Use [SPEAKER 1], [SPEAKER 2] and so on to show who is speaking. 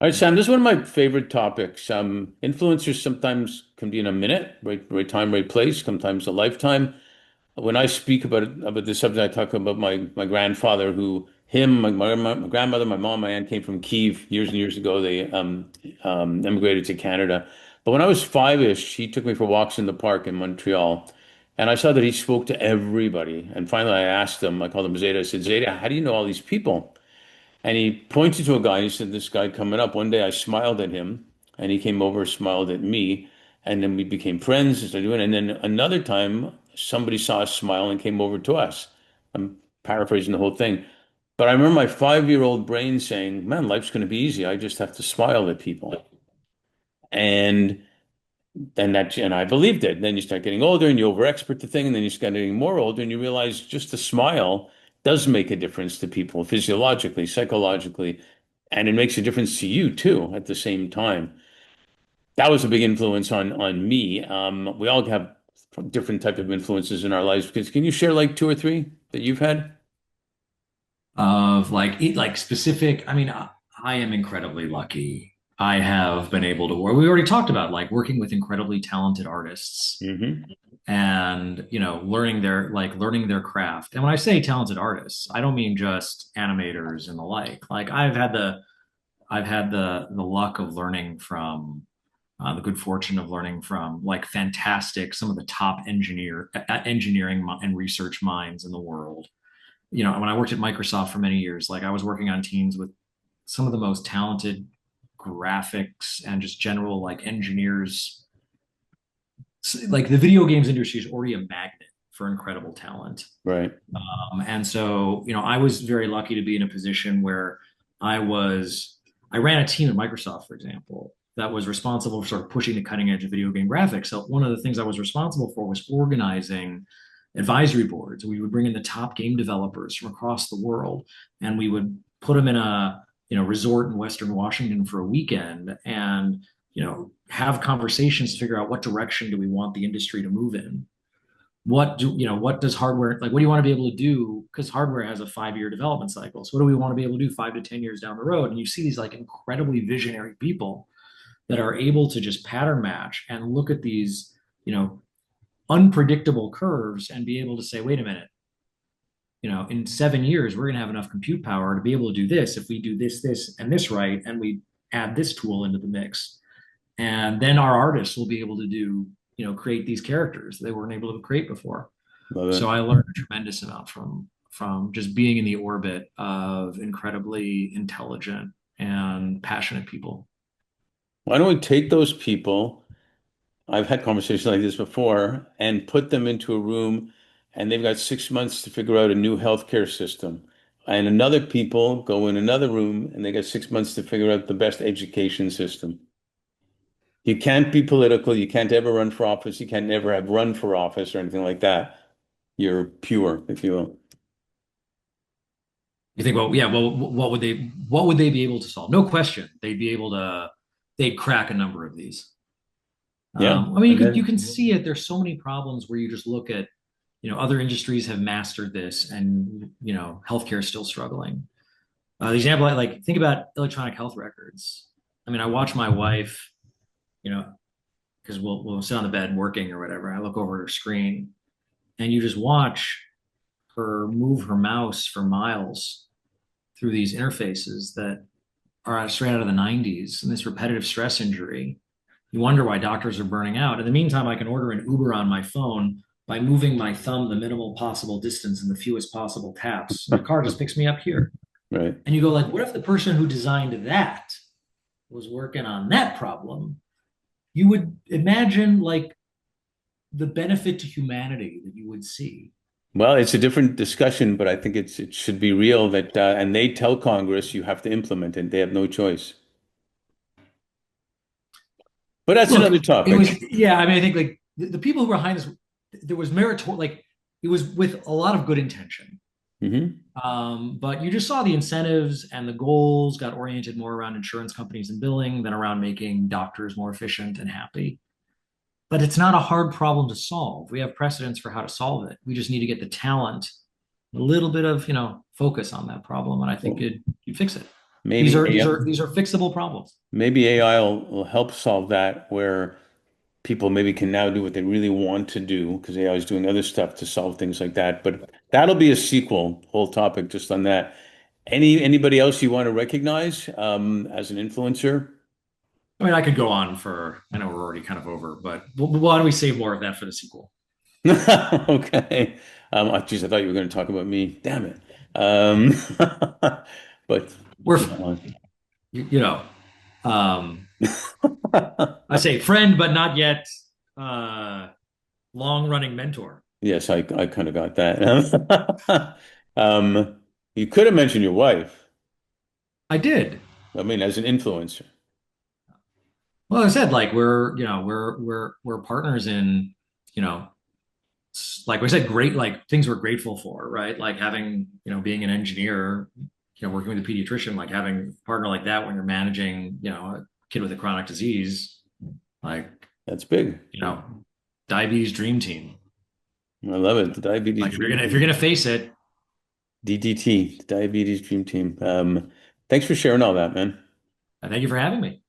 [SPEAKER 1] All right, Sam, this is one of my favorite topics. Influencers sometimes can be in a minute, right time, right place, sometimes a lifetime. When I speak about this subject, I talk about my grandfather, who him, my grandmother, my mom, my aunt came from Kyiv years and years ago. They immigrated to Canada. But when I was five-ish, he took me for walks in the park in Montreal, and I saw that he spoke to everybody. And finally, I asked him, I called him Zeta. I said, Zeta, how do you know all these people? And he pointed to a guy and he said, this guy coming up. One day I smiled at him and he came over, smiled at me, and then we became friends and started doing it. And then another time somebody saw us smile and came over to us. I'm paraphrasing the whole thing. But I remember my 5-year-old brain saying, man, life's going to be easy. I just have to smile at people. And and I believed it. And then you start getting older and you over expert the thing, and then you start getting more older and you realize just a smile does make a difference to people physiologically, psychologically, and it makes a difference to you too at the same time. That was a big influence on me. We all have different type of influences in our lives. Because can you share like two or three that you've had?
[SPEAKER 2] Of like specific. I mean, I am incredibly lucky. I have been able to work. We already talked about like working with incredibly talented artists
[SPEAKER 1] Hmm.
[SPEAKER 2] and learning their craft. And when I say talented artists, I don't mean just animators and the like. Like I've had the luck of learning from the good fortune of learning from like fantastic some of the top engineering and research minds in the world. When I worked at Microsoft for many years, like I was working on teams with some of the most talented graphics and just general like engineers. Like the video games industry is already a magnet for incredible talent.
[SPEAKER 1] Right.
[SPEAKER 2] And so, I was very lucky to be in a position where I ran a team at Microsoft, for example, that was responsible for sort of pushing the cutting edge of video game graphics. So one of the things I was responsible for was organizing advisory boards. We would bring in the top game developers from across the world, and we would put them in a resort in Western Washington for a weekend, and have conversations to figure out what direction do we want the industry to move in. What does hardware, like, what do you want to be able to do? Because hardware has a 5-year development cycle. So what do we want to be able to do 5 to 10 years down the road? And you see these like incredibly visionary people that are able to just pattern match and look at these, unpredictable curves and be able to say, wait a minute, in 7 years, we're going to have enough compute power to be able to do this if we do this, and this right, and we add this tool into the mix. And then our artists will be able to create these characters they weren't able to create before.
[SPEAKER 1] Love
[SPEAKER 2] So
[SPEAKER 1] it.
[SPEAKER 2] I learned a tremendous amount from just being in the orbit of incredibly intelligent and passionate people.
[SPEAKER 1] Why don't we take those people? I've had conversations like this before and put them into a room and they've got 6 months to figure out a new healthcare system. And another people go in another room and they got 6 months to figure out the best education system. You can't be political. You can't ever run for office. You can't never have run for office or anything like that. You're pure, if you will.
[SPEAKER 2] You think, well, yeah, well, what would they be able to solve? No question, they'd crack a number of these.
[SPEAKER 1] Yeah.
[SPEAKER 2] I mean, you
[SPEAKER 1] And
[SPEAKER 2] can you
[SPEAKER 1] then,
[SPEAKER 2] can see it. There's so many problems where you just look at, other industries have mastered this, and healthcare is still struggling. The example, I like, think about electronic health records. I mean, I watch my wife, you know, because we'll sit on the bed working or whatever. I look over at her screen, and you just watch her move her mouse for miles through these interfaces that are straight out of the 90s, and this repetitive stress injury. You wonder why doctors are burning out. In the meantime, I can order an Uber on my phone by moving my thumb the minimal possible distance and the fewest possible taps. And the car just picks me up here.
[SPEAKER 1] right.
[SPEAKER 2] And you go like, what if the person who designed that was working on that problem? You would imagine like the benefit to humanity that you would see.
[SPEAKER 1] Well, it's a different discussion, but I think it should be real that, and they tell Congress you have to implement it. They have no choice. But that's
[SPEAKER 2] Look,
[SPEAKER 1] another
[SPEAKER 2] it was,
[SPEAKER 1] topic.
[SPEAKER 2] yeah, I mean, I think like the people who were behind this, there was meritor, like it was with a lot of good intention.
[SPEAKER 1] Hmm.
[SPEAKER 2] But you just saw the incentives and the goals got oriented more around insurance companies and billing than around making doctors more efficient and happy. But it's not a hard problem to solve. We have precedents for how to solve it. We just need to get the talent, a little bit of, focus on that problem, and I think you'd fix it. These
[SPEAKER 1] maybe
[SPEAKER 2] are these
[SPEAKER 1] AI,
[SPEAKER 2] are these are fixable problems.
[SPEAKER 1] maybe AI will help solve that where people maybe can now do what they really want to do because AI is doing other stuff to solve things like that. But that'll be a sequel, whole topic just on that. Anybody else you want to recognize as an influencer?
[SPEAKER 2] I mean, I could go on for, I know we're already kind of over, but why don't we save more of that for the sequel?
[SPEAKER 1] Okay. Oh, geez, I thought you were going to talk about me. Damn it. Um, but
[SPEAKER 2] We're,
[SPEAKER 1] you know,
[SPEAKER 2] you know, um, I say friend, but not yet uh, long running mentor.
[SPEAKER 1] yes, I kind of got that. You could have mentioned your wife.
[SPEAKER 2] I did.
[SPEAKER 1] I mean, as an influencer.
[SPEAKER 2] Well, I said like we're partners in, you know, like we said, great like things we're grateful for, right? Like having, being an engineer, working with a pediatrician, like having a partner like that when you're managing, a kid with a chronic disease, like,
[SPEAKER 1] That's big.
[SPEAKER 2] you know, diabetes dream team.
[SPEAKER 1] I love it. The Diabetes
[SPEAKER 2] Like
[SPEAKER 1] Dream
[SPEAKER 2] if you're
[SPEAKER 1] Team.
[SPEAKER 2] gonna face it,
[SPEAKER 1] DDT, the Diabetes Dream Team. Thanks for sharing all that, man.
[SPEAKER 2] I thank you for having me.